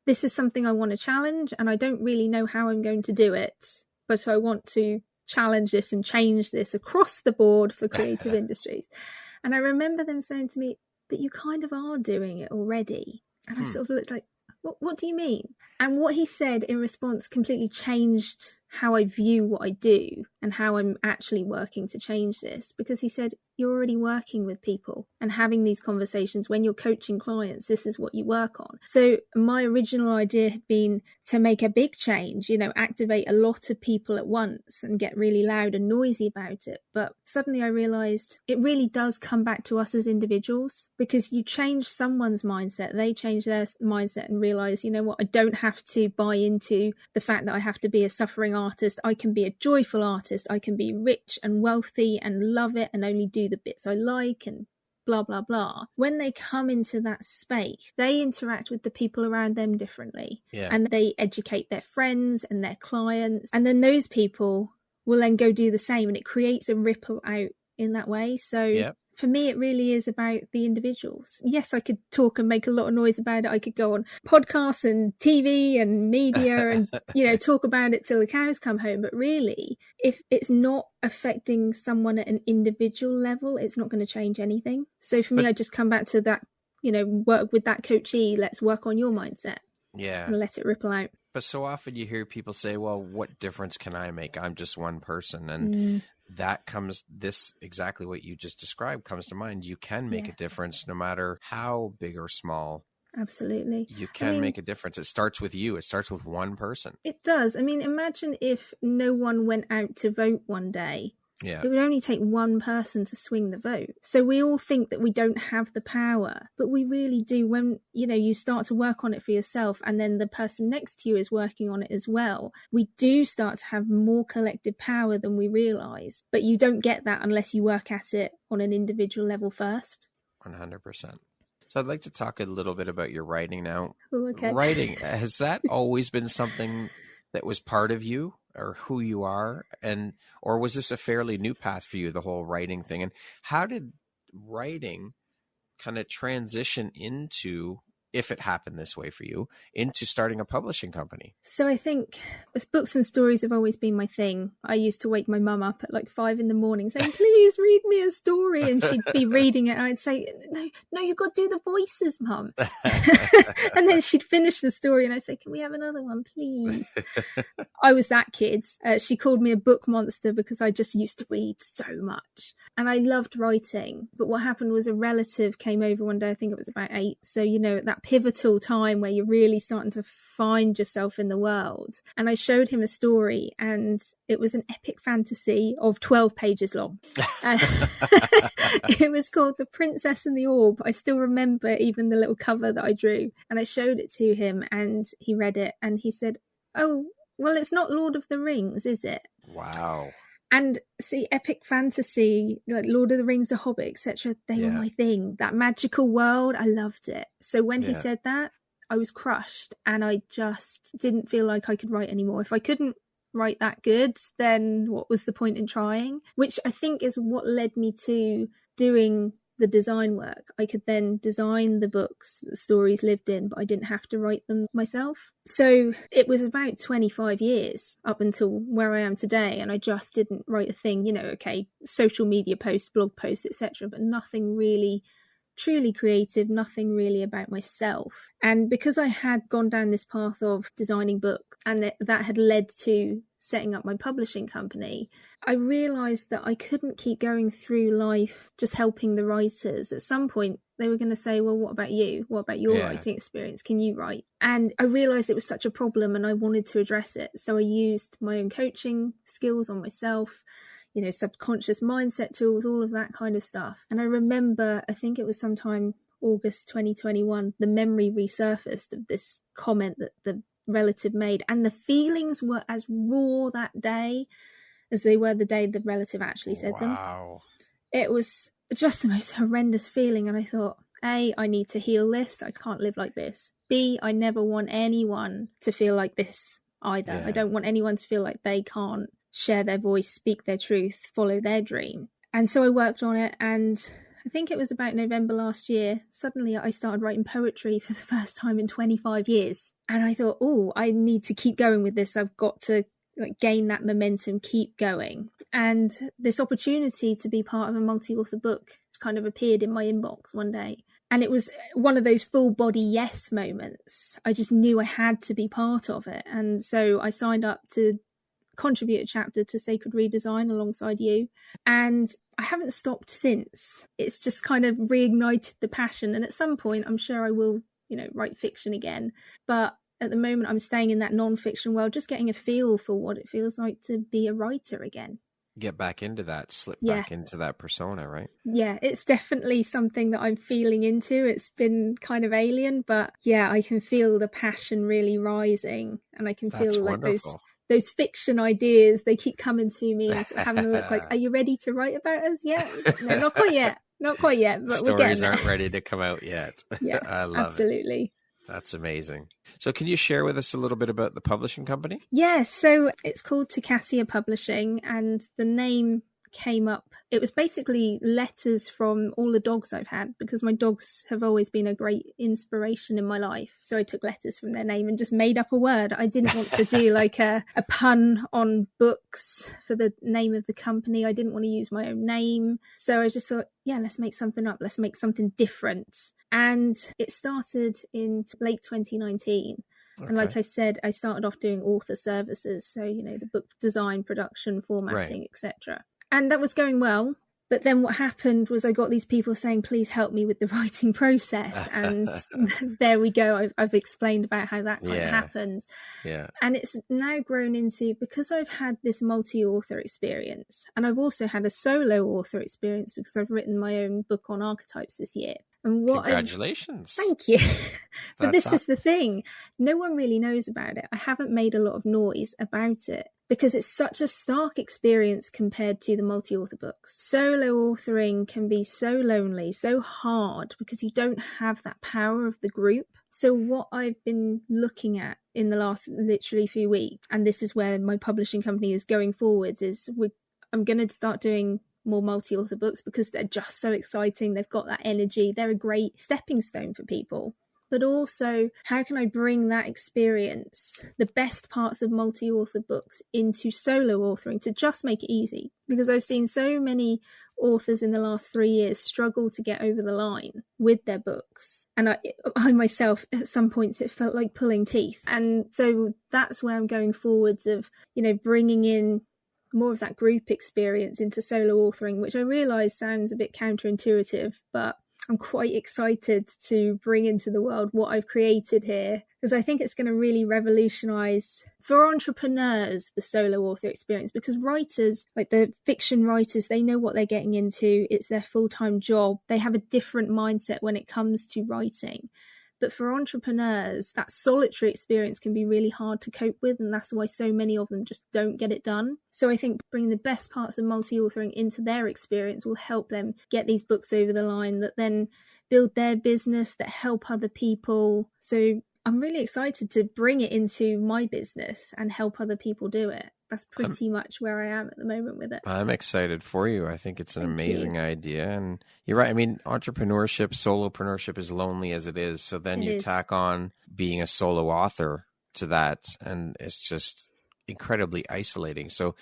this is something I want to challenge and I don't really know how I'm going to do it, but I want to challenge this and change this across the board for creative industries. And I remember them saying to me, but you kind of are doing it already. And I sort of looked like, what do you mean? And what he said in response completely changed how I view what I do. and how I'm actually working to change this, because he said, you're already working with people and having these conversations. When you're coaching clients, this is what you work on. So my original idea had been to make a big change, activate a lot of people at once and get really loud and noisy about it. But suddenly I realized it really does come back to us as individuals, because you change someone's mindset, they change their mindset and realize, I don't have to buy into the fact that I have to be a suffering artist. I can be a joyful artist. I can be rich and wealthy and love it and only do the bits I like and blah, blah, blah. When they come into that space, they interact with the people around them differently. Yeah. And they educate their friends and their clients. And then those people will then go do the same, and it creates a ripple out in that way. So for me, it really is about the individuals. Yes, I could talk and make a lot of noise about it. I could go on podcasts and TV and media and, talk about it till the cows come home. But really, if it's not affecting someone at an individual level, it's not going to change anything. So for me, I just come back to that, work with that coachee. Let's work on your mindset. Yeah. And let it ripple out. But so often you hear people say, well, what difference can I make? I'm just one person. And this exactly what you just described comes to mind. You can make a difference no matter how big or small. Absolutely. You can make a difference. It starts with you. It starts with one person. It does. Imagine if no one went out to vote one day. Yeah. It would only take one person to swing the vote. So we all think that we don't have the power, but we really do. When, you start to work on it for yourself, and then the person next to you is working on it as well, we do start to have more collective power than we realize. But you don't get that unless you work at it on an individual level first. 100%. So I'd like to talk a little bit about your writing now. Ooh, okay. Writing, has that always been something that was part of you or who you are? Or was this a fairly new path for you, the whole writing thing? And how did writing kind of transition into, if it happened this way for you, into starting a publishing company? So I think books and stories have always been my thing. I used to wake my mum up at like 5 a.m. saying, please read me a story. And she'd be reading it. And I'd say, no, you've got to do the voices, Mum. And then she'd finish the story. And I'd say, can we have another one, please? I was that kid. She called me a book monster because I just used to read so much. And I loved writing. But what happened was a relative came over one day. I think it was about 8. So, at that pivotal time where you're really starting to find yourself in the world. And I showed him a story, and it was an epic fantasy of 12 pages long. It was called The Princess and the Orb. I still remember even the little cover that I drew. And I showed it to him, and he read it, and he said, oh, well, it's not Lord of the Rings, is it? Wow. And see, epic fantasy, like Lord of the Rings, The Hobbit, etc., they were my thing. That magical world, I loved it. So when he said that, I was crushed, and I just didn't feel like I could write anymore. If I couldn't write that good, then what was the point in trying? Which I think is what led me to doing the design work. I could then design the books the stories lived in, but I didn't have to write them myself. So it was about 25 years up until where I am today, and I just didn't write a thing, social media posts, blog posts, etc., but nothing really truly creative, nothing really about myself. And because I had gone down this path of designing books, and that had led to setting up my publishing company, I realised that I couldn't keep going through life just helping the writers. At some point, they were going to say, well, what about you? What about your writing experience? Can you write? And I realised it was such a problem, and I wanted to address it. So I used my own coaching skills on myself, subconscious mindset tools, all of that kind of stuff. And I remember, I think it was sometime August 2021, the memory resurfaced of this comment that the relative made. And the feelings were as raw that day as they were the day the relative actually said them. It was just the most horrendous feeling. And I thought, A, I need to heal this. I can't live like this. B, I never want anyone to feel like this either. I don't want anyone to feel like they can't share their voice, speak their truth, follow their dream. And so I worked on it, and I think it was about November last year, suddenly I started writing poetry for the first time in 25 years. And I thought, I need to keep going with this. I've got to gain that momentum, keep going. And this opportunity to be part of a multi-author book kind of appeared in my inbox one day. And it was one of those full body yes moments. I just knew I had to be part of it. And so I signed up to contributed chapter to Sacred Redesign alongside you, and I haven't stopped since. It's just kind of reignited the passion, and at some point I'm sure I will, write fiction again, but at the moment I'm staying in that non-fiction world, just getting a feel for what it feels like to be a writer again. Get back into that, slip back into that persona, right? Yeah, it's definitely something that I'm feeling into. It's been kind of alien, but yeah, I can feel the passion really rising, and I can feel like those fiction ideas, they keep coming to me and sort of having a look like, are you ready to write about us yet? No, not quite yet. Not quite yet, but we're getting there. Stories aren't ready to come out yet. Yeah, I love absolutely. it. That's amazing. So can you share with us a little bit about the publishing company? Yeah, so it's called Takasia Publishing, and the name came up. It was basically letters from all the dogs I've had, because my dogs have always been a great inspiration in my life. So I took letters from their name and just made up a word. I didn't want to do like a pun on books for the name of the company. I didn't want to use my own name. So I just thought, yeah, let's make something up. Let's make something different. And it started in late 2019. Okay. And like I said, I started off doing author services. So, the book design, production, formatting, etc. And that was going well. But then what happened was I got these people saying, please help me with the writing process. And there we go. I've explained about how that kind of happened. Yeah. And it's now grown into, because I've had this multi-author experience, and I've also had a solo author experience because I've written my own book on archetypes this year. And Congratulations. Thank you. But this is the thing. No one really knows about it. I haven't made a lot of noise about it because it's such a stark experience compared to the multi-author books. Solo authoring can be so lonely, so hard, because you don't have that power of the group. So what I've been looking at in the last literally few weeks, and this is where my publishing company is going forwards, is I'm going to start doing more multi-author books because they're just so exciting. They've got that energy. They're a great stepping stone for people. But also, how can I bring that experience, the best parts of multi-author books, into solo authoring to just make it easy? Because I've seen so many authors in the last 3 years struggle to get over the line with their books. And I myself, at some points, it felt like pulling teeth. And so that's where I'm going forwards of, bringing in more of that group experience into solo authoring, which I realise sounds a bit counterintuitive, but I'm quite excited to bring into the world what I've created here, because I think it's going to really revolutionise for entrepreneurs the solo author experience, because writers, like the fiction writers, they know what they're getting into. It's their full-time job. They have a different mindset when it comes to writing. But for entrepreneurs, that solitary experience can be really hard to cope with, and that's why so many of them just don't get it done. So I think bringing the best parts of multi-authoring into their experience will help them get these books over the line that then build their business, that help other people. So I'm really excited to bring it into my business and help other people do it. That's pretty much where I am at the moment with it. I'm excited for you. I think it's an amazing idea. And you're right. I mean, entrepreneurship, solopreneurship is lonely as it is. So then you tack on being a solo author to that. And it's just incredibly isolating. So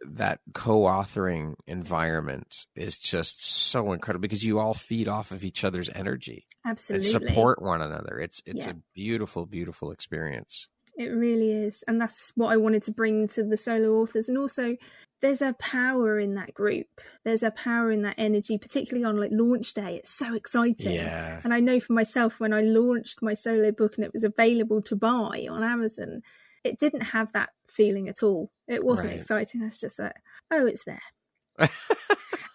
that co-authoring environment is just so incredible because you all feed off of each other's energy. Absolutely. And support one another. It's a beautiful, beautiful experience. It really is. And that's what I wanted to bring to the solo authors. And also, there's a power in that group. There's a power in that energy, particularly on like launch day. It's so exciting. Yeah. And I know for myself, when I launched my solo book and it was available to buy on Amazon, it didn't have that feeling at all. It wasn't exciting. It's just like, oh, it's there.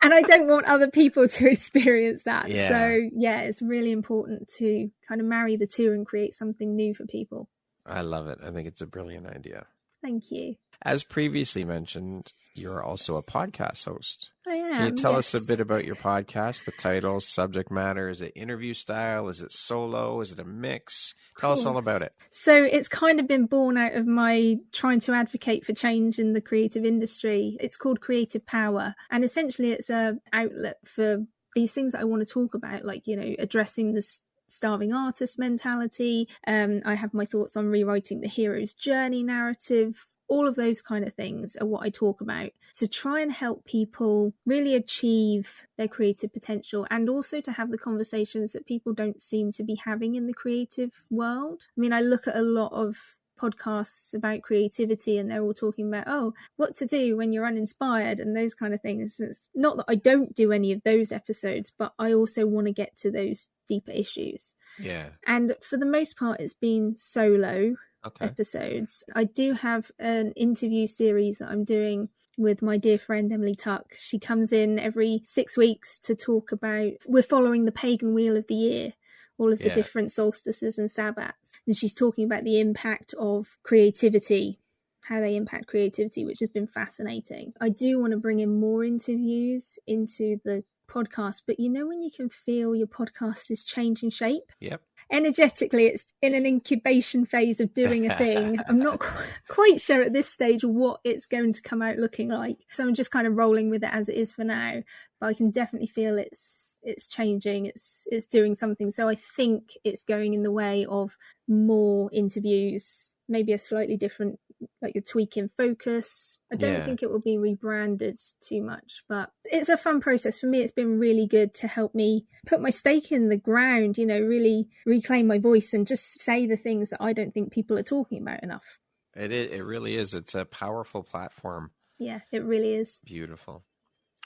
And I don't want other people to experience that. Yeah. So yeah, it's really important to kind of marry the two and create something new for people. I love it. I think it's a brilliant idea. Thank you. As previously mentioned, you're also a podcast host. I am. Can you tell us a bit about your podcast, the title, subject matter? Is it interview style? Is it solo? Is it a mix? Tell us all about it. So it's kind of been born out of my trying to advocate for change in the creative industry. It's called Creative Power. And essentially it's an outlet for these things that I want to talk about, like, addressing the starving artist mentality. I have my thoughts on rewriting the hero's journey narrative. All of those kind of things are what I talk about to try and help people really achieve their creative potential, and also to have the conversations that people don't seem to be having in the creative world. I mean, I look at a lot of podcasts about creativity, and they're all talking about, oh, what to do when you're uninspired and those kind of things. It's not that I don't do any of those episodes, but I also want to get to those deeper issues. Yeah. And for the most part, it's been solo episodes. I do have an interview series that I'm doing with my dear friend Emily Tuck. She comes in every 6 weeks to talk about, we're following the pagan wheel of the year, all of the different solstices and sabbats, and she's talking about the impact of creativity, how they impact creativity, which has been fascinating. I do want to bring in more interviews into the podcast, but you know when you can feel your podcast is changing shape? Yep. Energetically, it's in an incubation phase of doing a thing. I'm not quite sure at this stage what it's going to come out looking like, so I'm just kind of rolling with it as it is for now, but I can definitely feel it's changing, it's doing something. So I think it's going in the way of more interviews, maybe a slightly different, like a tweak in focus. I don't think it will be rebranded too much, but it's a fun process. For me, it's been really good to help me put my stake in the ground, you know, really reclaim my voice and just say the things that I don't think people are talking about enough. It really is. It's a powerful platform. Yeah, it really is. Beautiful.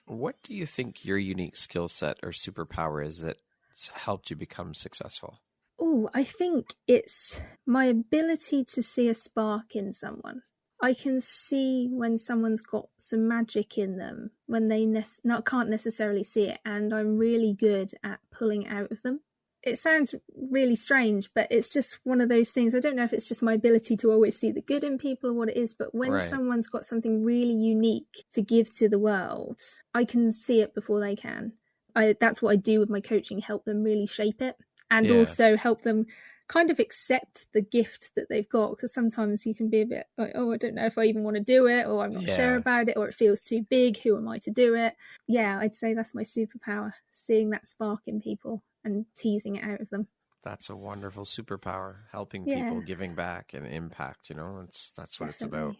What do you think your unique skill set or superpower is that's helped you become successful? Oh, I think it's my ability to see a spark in someone. I can see when someone's got some magic in them, when they can't necessarily see it, and I'm really good at pulling out of them. It sounds really strange, but it's just one of those things. I don't know if it's just my ability to always see the good in people or what it is, but when someone's got something really unique to give to the world, I can see it before they can. That's what I do with my coaching, help them really shape it, and also help them kind of accept the gift that they've got, because sometimes you can be a bit like, oh, I don't know if I even want to do it, or I'm not sure about it, or it feels too big, who am I to do it? Yeah, I'd say that's my superpower, seeing that spark in people and teasing it out of them. That's a wonderful superpower, helping people, giving back and impact, you know, that's what it's about.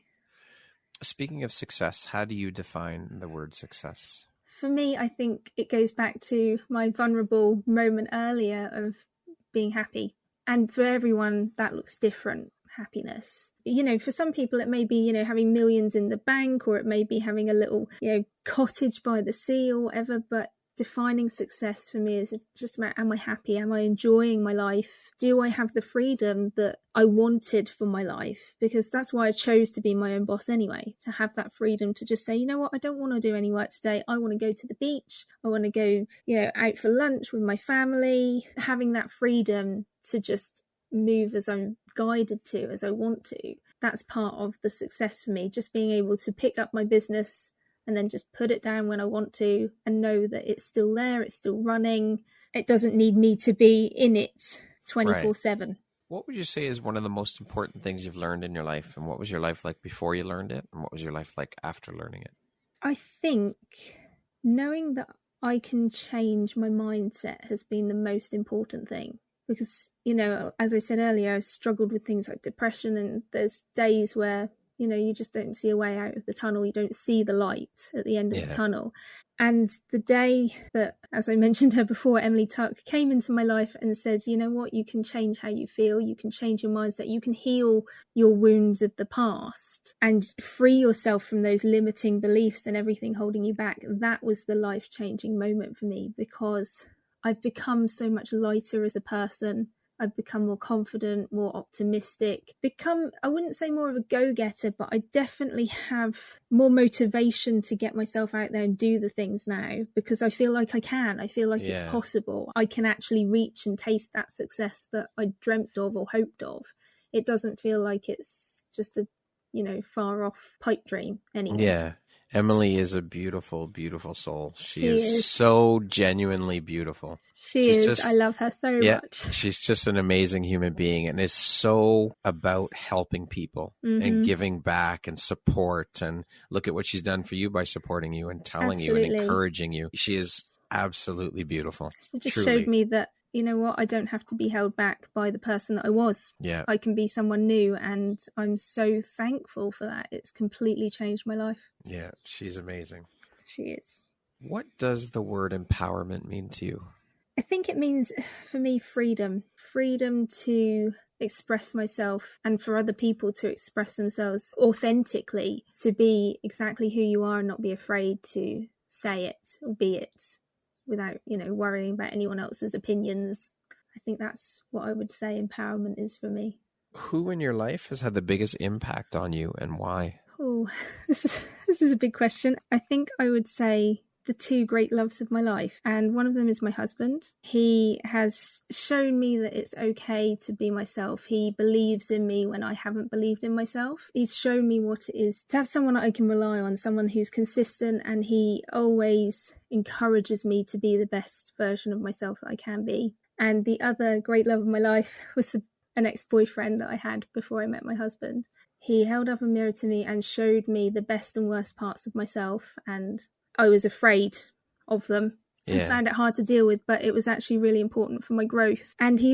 Speaking of success, how do you define the word success? For me, I think it goes back to my vulnerable moment earlier of being happy. And for everyone, that looks different, happiness. You know, for some people, it may be, you know, having millions in the bank, or it may be having a little, you know, cottage by the sea or whatever. But defining success for me is just about, am I happy? Am I enjoying my life? Do I have the freedom that I wanted for my life? Because that's why I chose to be my own boss anyway, to have that freedom to just say, you know what, I don't want to do any work today. I want to go to the beach. I want to go, you know, out for lunch with my family. Having that freedom to just move as I'm guided to, as I want to. That's part of the success for me, just being able to pick up my business and then just put it down when I want to, and know that it's still there, it's still running. It doesn't need me to be in it 24/7. What would you say is one of the most important things you've learned in your life? And what was your life like before you learned it? And what was your life like after learning it? I think knowing that I can change my mindset has been the most important thing. Because, you know, as I said earlier, I struggled with things like depression, and there's days where, you know, you just don't see a way out of the tunnel. You don't see the light at the end of the tunnel. And the day that, as I mentioned her before, Emily Tuck came into my life and said, you know what, you can change how you feel. You can change your mindset. You can heal your wounds of the past and free yourself from those limiting beliefs and everything holding you back. That was the life-changing moment for me, because I've become so much lighter as a person. I've become more confident, more optimistic, I wouldn't say more of a go-getter, but I definitely have more motivation to get myself out there and do the things now, because I feel like I can. I feel like it's possible. I can actually reach and taste that success that I dreamt of or hoped of. It doesn't feel like it's just a, you know, far off pipe dream anymore. Yeah. Emily is a beautiful, beautiful soul. She is so genuinely beautiful. She's I love her so much. She's just an amazing human being, and is so about helping people and giving back and support. And look at what she's done for you by supporting you and telling you and encouraging you. She is absolutely beautiful. She just showed me that, you know what, I don't have to be held back by the person that I was. Yeah. I can be someone new, and I'm so thankful for that. It's completely changed my life. Yeah, she's amazing. She is. What does the word empowerment mean to you? I think it means, for me, freedom. Freedom to express myself and for other people to express themselves authentically, to be exactly who you are and not be afraid to say it or be it without, worrying about anyone else's opinions. I think that's what I would say empowerment is for me. Who in your life has had the biggest impact on you and why? Oh, this is a big question. I think I would say the two great loves of my life, and one of them is my husband. He has shown me that it's okay to be myself. He believes in me when I haven't believed in myself. He's shown me what it is to have someone I can rely on, someone who's consistent, and he always encourages me to be the best version of myself that I can be. And the other great love of my life was an ex-boyfriend that I had before I met my husband. He held up a mirror to me and showed me the best and worst parts of myself, and I was afraid of them and found it hard to deal with, but it was actually really important for my growth. And he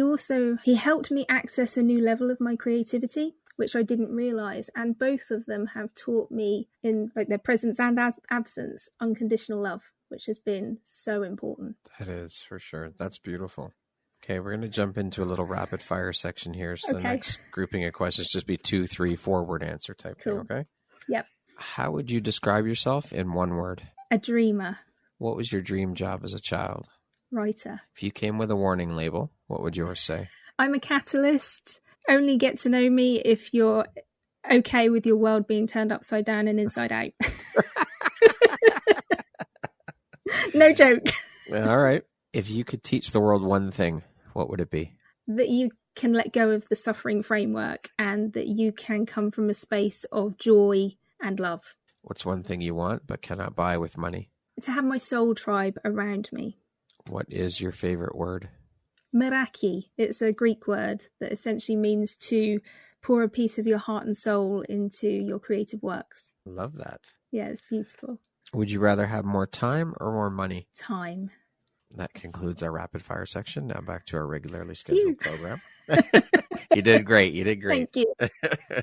helped me access a new level of my creativity, which I didn't realise. And both of them have taught me, in like their presence and absence, unconditional love, which has been so important. That is, for sure. That's beautiful. Okay, we're going to jump into a little rapid fire section here. So the next grouping of questions just be 2, 3, 4 word answer type thing, okay? Yep. How would you describe yourself in one word? A dreamer. What was your dream job as a child? Writer. If you came with a warning label, what would yours say? I'm a catalyst. Only get to know me if you're okay with your world being turned upside down and inside out. No joke. All right. If you could teach the world one thing, what would it be? That you can let go of the suffering framework and that you can come from a space of joy and love. What's one thing you want but cannot buy with money? To have my soul tribe around me. What is your favorite word? Meraki. It's a Greek word that essentially means to pour a piece of your heart and soul into your creative works. Love that. Yeah, it's beautiful. Would you rather have more time or more money? Time. That concludes our rapid fire section. Now back to our regularly scheduled program. You did great. You did great. Thank you.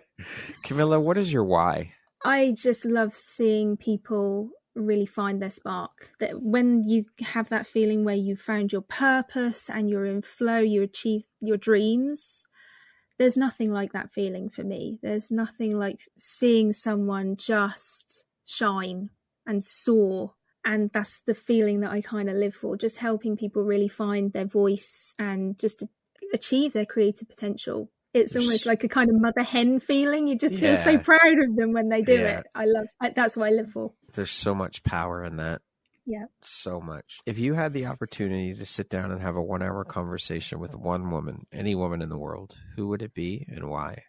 Camilla, what is your why? I just love seeing people really find their spark. That when you have that feeling where you found your purpose and you're in flow, you achieve your dreams. There's nothing like that feeling for me. There's nothing like seeing someone just shine and soar. And that's the feeling that I kind of live for, just helping people really find their voice and just to achieve their creative potential. It's almost like a kind of mother hen feeling. You just feel so proud of them when they do it. That's what I live for. There's so much power in that. Yeah. So much. If you had the opportunity to sit down and have a 1-hour conversation with one woman, any woman in the world, who would it be and why?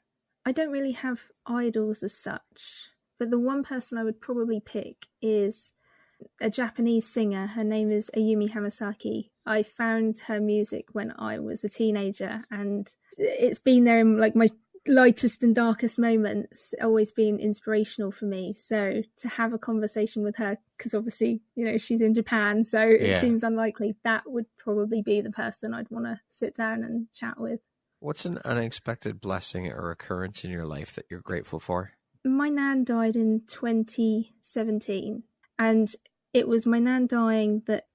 I don't really have idols as such, but the one person I would probably pick is a Japanese singer. Her name is Ayumi Hamasaki. I found her music when I was a teenager, and it's been there in like my lightest and darkest moments, always been inspirational for me. So to have a conversation with her, because obviously, she's in Japan, so it seems unlikely, that would probably be the person I'd want to sit down and chat with. What's an unexpected blessing or occurrence in your life that you're grateful for? My nan died in 2017, and it was my nan dying that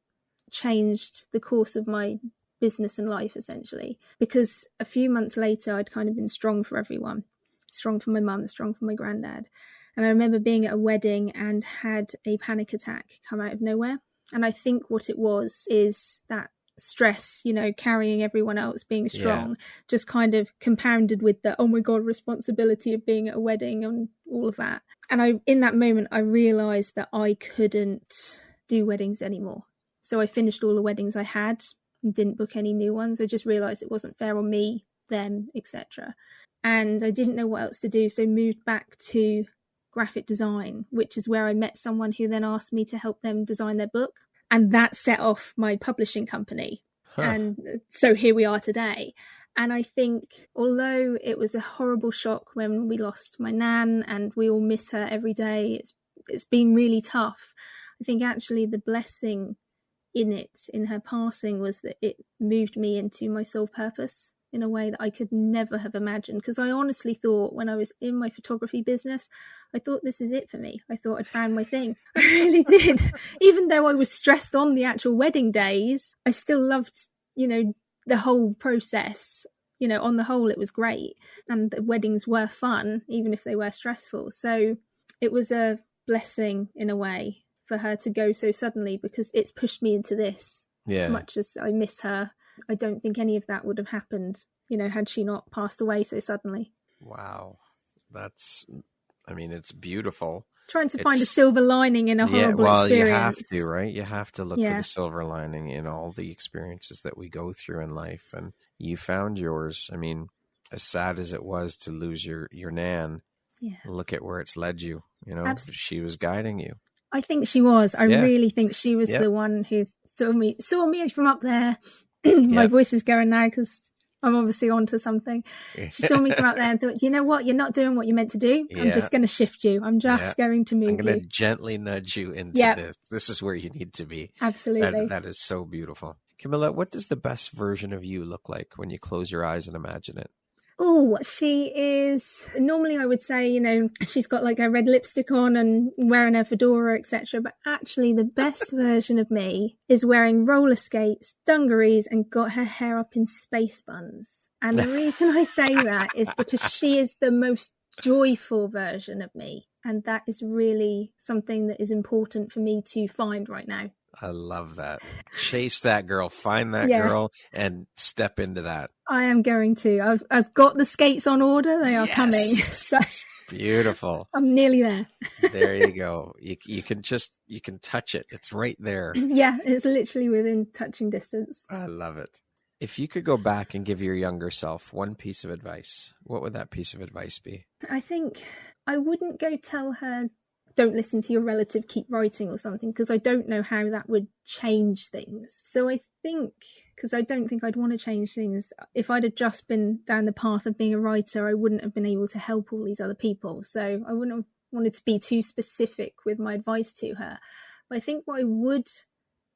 changed the course of my business and life, essentially, because a few months later I'd kind of been strong for everyone, strong for my mum, strong for my granddad. And I remember being at a wedding and had a panic attack come out of nowhere. And I think what it was is that stress, carrying everyone else, being strong, just kind of compounded with the, oh my God, responsibility of being at a wedding and all of that. And in that moment, I realised that I couldn't do weddings anymore. So I finished all the weddings I had and didn't book any new ones. I just realised it wasn't fair on me, them, etc. And I didn't know what else to do, so moved back to graphic design, which is where I met someone who then asked me to help them design their book. And that set off my publishing company. And so here we are today. And I think, although it was a horrible shock when we lost my nan and we all miss her every day, it's been really tough. I think actually the blessing in her passing, was that it moved me into my soul purpose in a way that I could never have imagined. Because I honestly thought, when I was in my photography business, I thought, this is it for me. I thought I'd found my thing. I really did. Even though I was stressed on the actual wedding days, I still loved, the whole process on the whole, it was great. And the weddings were fun, even if they were stressful. So it was a blessing in a way for her to go so suddenly, because it's pushed me into this. Yeah. Much as I miss her, I don't think any of that would have happened, had she not passed away so suddenly. Wow. It's beautiful. Trying to find a silver lining in a horrible experience. You have to, right? You have to look for the silver lining in all the experiences that we go through in life. And you found yours. As sad as it was to lose your Nan, look at where it's led you. Absolutely. She was guiding you. I think she was. I really think she was the one who saw me from up there. My voice is going now because I'm obviously onto something. She saw me from out there and thought, you know what? You're not doing what you're meant to do. I'm just going to shift you. I'm just going to move you. I'm going to gently nudge you into this. This is where you need to be. Absolutely. That is so beautiful. Camilla, what does the best version of you look like when you close your eyes and imagine it? Oh, she is, normally I would say, she's got like her red lipstick on and wearing her fedora, etc. But actually the best version of me is wearing roller skates, dungarees, and got her hair up in space buns. And the reason I say that is because she is the most joyful version of me. And that is really something that is important for me to find right now. I love that. Chase that girl, find that girl, and step into that. I am going to. I've got the skates on order. They are coming. Beautiful. I'm nearly there. There you go. You can touch it. It's right there. Yeah, it's literally within touching distance. I love it. If you could go back and give your younger self one piece of advice, what would that piece of advice be? I think I wouldn't go tell her, don't listen to your relative, keep writing or something, because I don't know how that would change things. So I think, because I don't think I'd want to change things, if I'd have just been down the path of being a writer, I wouldn't have been able to help all these other people. So I wouldn't have wanted to be too specific with my advice to her. But I think what I would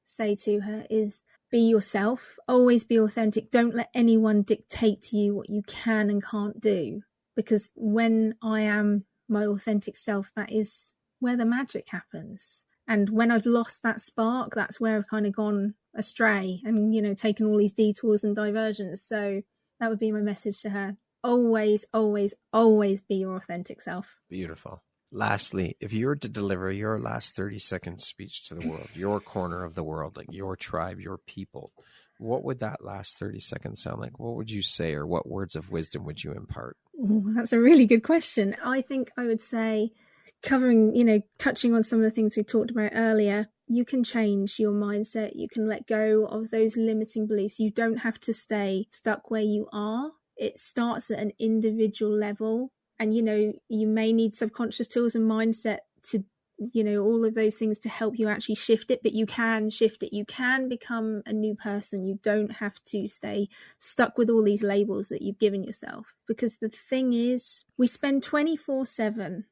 say to her is, be yourself, always be authentic. Don't let anyone dictate to you what you can and can't do. Because when I am my authentic self, that is where the magic happens. And when I've lost that spark, that's where I've kind of gone astray and, taken all these detours and diversions. So that would be my message to her. Always, always, always be your authentic self. Beautiful. Lastly, if you were to deliver your last 30-second speech to the world, your corner of the world, like your tribe, your people, what would that last 30 seconds sound like? What would you say, or what words of wisdom would you impart? Oh, that's a really good question. I think I would say, covering, touching on some of the things we talked about earlier, you can change your mindset. You can let go of those limiting beliefs. You don't have to stay stuck where you are. It starts at an individual level. And, you may need subconscious tools and mindset to, all of those things to help you actually shift it, but you can shift it. You can become a new person. You don't have to stay stuck with all these labels that you've given yourself. Because the thing is, we spend 24/7,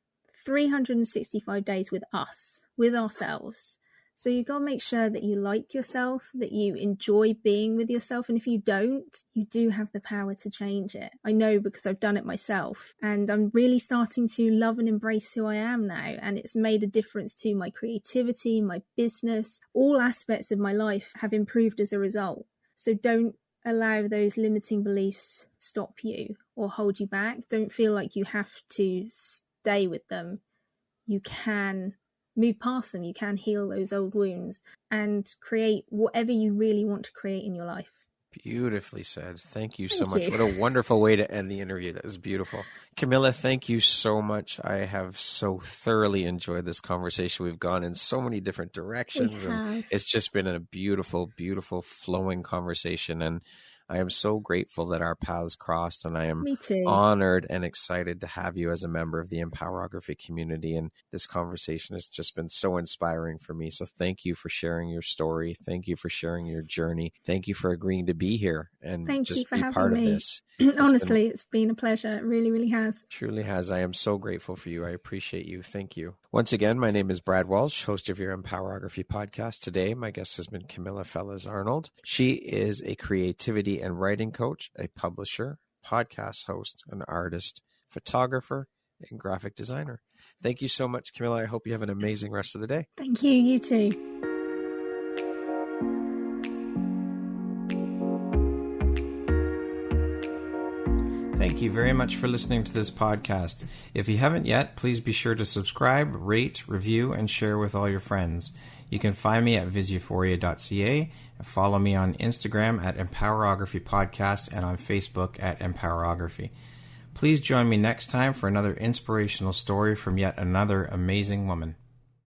365 days with us, with ourselves. So you've got to make sure that you like yourself, that you enjoy being with yourself. And if you don't, you do have the power to change it. I know, because I've done it myself. And I'm really starting to love and embrace who I am now. And it's made a difference to my creativity, my business. All aspects of my life have improved as a result. So don't allow those limiting beliefs stop you or hold you back. Don't feel like you have to stay with them. You can move past them. You can heal those old wounds and create whatever you really want to create in your life. Beautifully said. Thank you so much. What a wonderful way to end the interview. That was beautiful. Camilla, thank you so much. I have so thoroughly enjoyed this conversation. We've gone in so many different directions, and it's just been a beautiful, beautiful flowing conversation. And I am so grateful that our paths crossed, and I am honored and excited to have you as a member of the Empowerography community. And this conversation has just been so inspiring for me. So thank you for sharing your story. Thank you for sharing your journey. Thank you for agreeing to be here and just be part of this. Honestly, it's been a pleasure. It really, really has. Truly has. I am so grateful for you. I appreciate you. Thank you. Once again, my name is Brad Walsh, host of your Empowerography podcast. Today, my guest has been Camilla Fellas Arnold. She is a creativity and writing coach, a publisher, podcast host, an artist, photographer, and graphic designer. Thank you so much, Camilla. I hope you have an amazing rest of the day. Thank you. You too. Thank you very much for listening to this podcast. If you haven't yet, please be sure to subscribe, rate, review, and share with all your friends. You can find me at visuphoria.ca and follow me on Instagram at Empowerography Podcast and on Facebook at Empowerography. Please join me next time for another inspirational story from yet another amazing woman.